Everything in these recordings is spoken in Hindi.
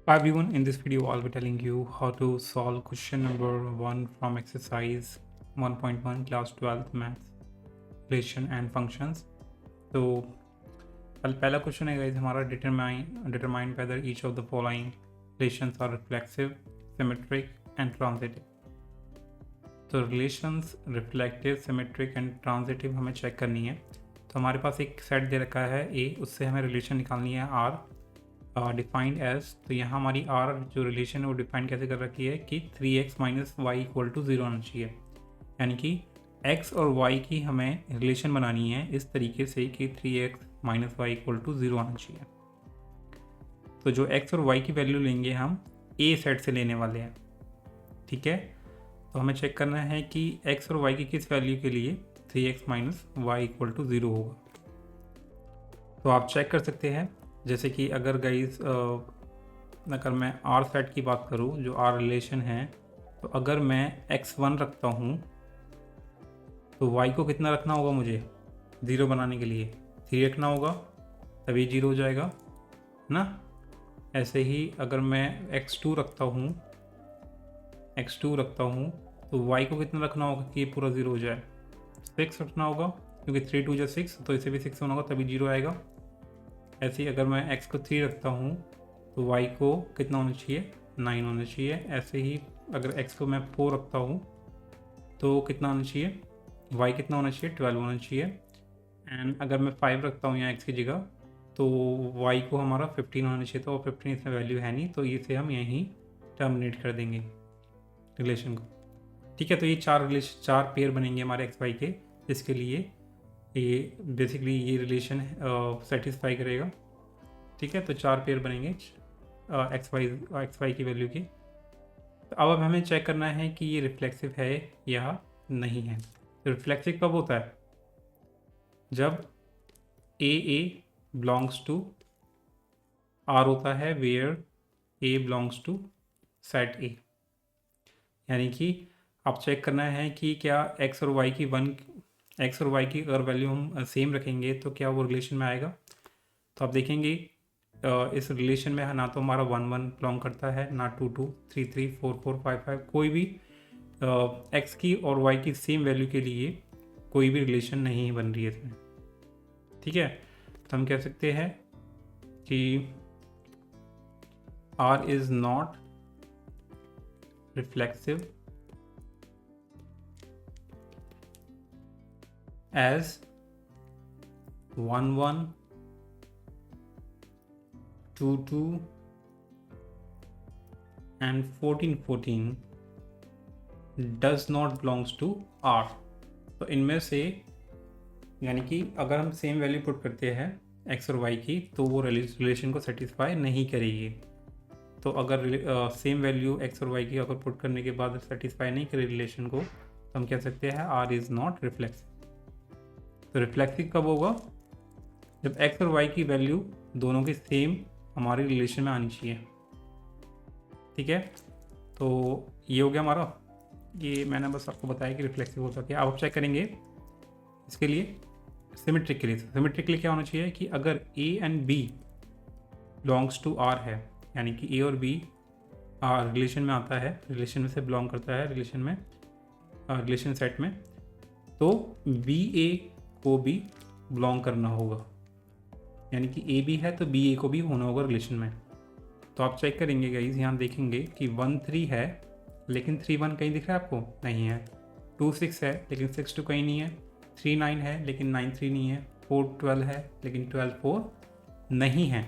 Hi everyone, in this video I'll be telling you how to solve question number 1 from exercise 1.1 class 12 maths relation and functions. तो पहला क्वेश्चन है गाइस हमारा determine whether each of the following relations are reflexive, symmetric and transitive. तो relations reflective, symmetric and transitive हमें चेक करनी है। तो हमारे पास एक सेट दे रखा है ए, उससे हमें रिलेशन निकालनी है आर डिफाइंड एज। तो यहाँ हमारी आर जो रिलेशन है वो डिफाइन कैसे कर रखी है कि 3x minus Y equal to 0 आना चाहिए। यानी कि x और y की हमें रिलेशन बनानी है इस तरीके से कि 3x minus Y equal to 0 आना चाहिए। तो जो x और y की वैल्यू लेंगे हम ए सेट से लेने वाले हैं, ठीक है। तो हमें चेक करना है कि x और y की किस वैल्यू के लिए 3x minus Y equal to 0 होगा। तो आप चेक कर सकते हैं, जैसे कि अगर गाइस अगर मैं आर सेट की बात करूं, जो आर रिलेशन है, तो अगर मैं x1 रखता हूं तो y को कितना रखना होगा मुझे 0 बनाने के लिए 3 रखना होगा, तभी 0 हो जाएगा ना। ऐसे ही अगर मैं x2 रखता हूं तो y को कितना रखना होगा कि ये पूरा 0 हो जाए, 6 रखना होगा, क्योंकि 3 2 6, तो इसे भी 6 होना होगा तभी 0 आएगा। ऐसे ही अगर मैं x को 3 रखता हूँ तो y को कितना होना चाहिए 9 होना चाहिए। ऐसे ही अगर x को मैं 4 रखता हूँ तो कितना होना चाहिए, y कितना होना चाहिए 12 होना चाहिए। एंड अगर मैं 5 रखता हूँ यहाँ x की जगह तो y को हमारा 15 होना चाहिए, तो 15 इसमें वैल्यू है नहीं, तो इसे हम यहीं टर्मिनेट कर देंगे रिलेशन को, ठीक है। तो ये चार पेयर बनेंगे हमारे एक्स वाई के, जिसके लिए ये बेसिकली ये रिलेशन सेटिस्फाई करेगा, ठीक है। तो 4 पेयर बनेंगे एक्स वाई की वैल्यू की। तो अब हमें चेक करना है कि ये रिफ्लेक्सिव है या नहीं है। तो रिफ्लेक्सिव कब होता है, जब ए बिलोंग्स टू आर होता है, where A belongs to set A. यानी कि आप चेक करना है कि क्या एक्स और वाई की अगर वैल्यू हम सेम रखेंगे तो क्या वो रिलेशन में आएगा। तो आप देखेंगे इस रिलेशन में ना तो हमारा 1 1 बिलोंग करता है, ना 2 2, 3 3, 4 4, 5 5, कोई भी एक्स की और वाई की सेम वैल्यू के लिए कोई भी रिलेशन नहीं बन रही है इसमें, ठीक है। तो हम कह सकते हैं कि R is not reflexive as 1 1, 2 2 and 14 14 does not belongs to R। तो इनमें से यानी कि अगर हम सेम वैल्यू पुट करते हैं x और y की तो वो रिलेशन को सेटिस्फाई नहीं करेगी। तो अगर सेम वैल्यू x और y की अगर पुट करने के बाद सेटिस्फाई नहीं करे रिलेशन को, तो हम कह सकते हैं R इज़ नॉट रिफ्लेक्सिव। तो रिफ्लेक्सिव कब होगा, जब x और y की वैल्यू दोनों की सेम हमारे रिलेशन में आनी चाहिए, ठीक है। तो ये हो गया हमारा, ये मैंने बस आपको बताया कि रिफ्लेक्सिव होता क्या। अब आप चेक करेंगे इसके लिए सिमेट्रिक के लिए। सिमेट्रिक के लिए क्या होना चाहिए कि अगर a and b belongs to r है, यानी कि a और b रिलेशन में आता है, रिलेशन में से बिलोंग करता है रिलेशन सेट में, तो बी ए को भी बिलोंग करना होगा। यानी कि ए बी है तो बी ए को भी होना होगा रिलेशन में। तो आप चेक करेंगे गाइस, यहाँ देखेंगे कि 1 3 है लेकिन 3 1 कहीं दिख रहा है आपको, नहीं है। 2 6 है लेकिन 6 2 कहीं नहीं है। 3 9 है लेकिन 9 3 नहीं है। 4 12 है लेकिन 12 4 नहीं है।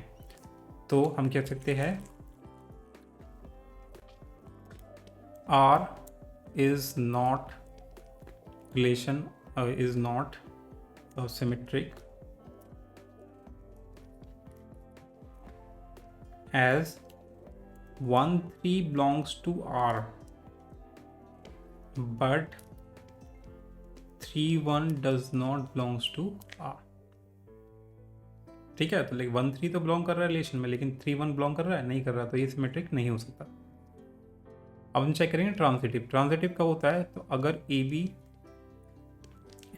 तो हम कह सकते हैं R is not symmetric as 1 3 belongs to R but 3 1 does not belongs to R, ठीक है। तो लाइक 1 3 तो बिलोंग कर रहा है रिलेशन में, लेकिन 3 1 बिलोंग कर रहा है, नहीं कर रहा, तो ये सिमेट्रिक नहीं हो सकता। अब हम चेक करेंगे ट्रांजिटिव। ट्रांजिटिव कब होता है, तो अगर a b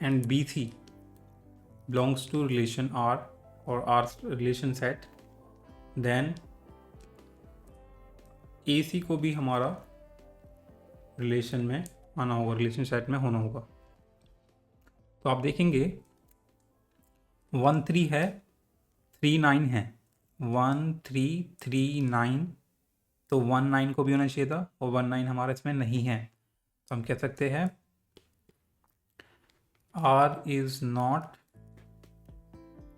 and b c belongs to relation R और R relation set, then AC को भी हमारा रिलेशन में आना होगा, रिलेशन सेट में होना होगा। तो आप देखेंगे 1 3 है, 3 9 है, 1 3 3 9, तो 1 9 को भी होना चाहिए था और 1 9 हमारा इसमें नहीं है। तो हम कह सकते हैं R इज नॉट,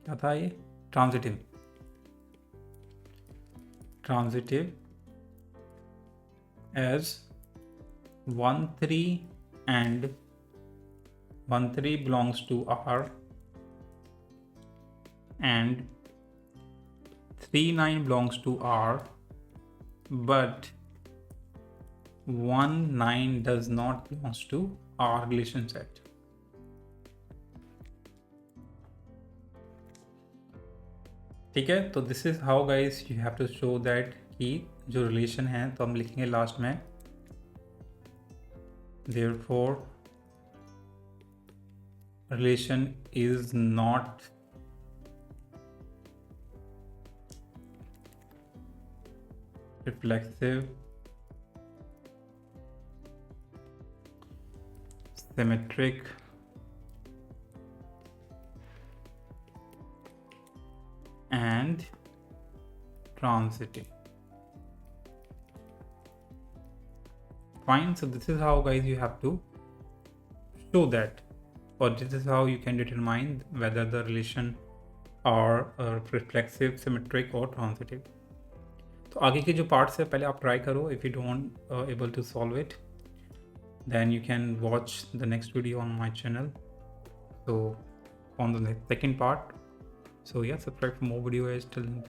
क्या था ये, transitive, transitive as 1 3 and 1 3 belongs to R and 3 9 belongs to R, but 1 9 does not belongs to R relation set. ठीक है, तो this is how guys you have to show that कि जो रिलेशन है, तो हम लिखेंगे लास्ट में therefore relation is not reflexive, symmetric, and transitive. Fine, so this is how guys you have to show that, or this is how you can determine whether the relation are reflexive, symmetric or transitive. तो आगे के जो पार्ट्स है पहले आप ट्राई करो. If you don't able to solve it, then you can watch the next video on my channel, so on the second part. So yeah, subscribe for more videos till then.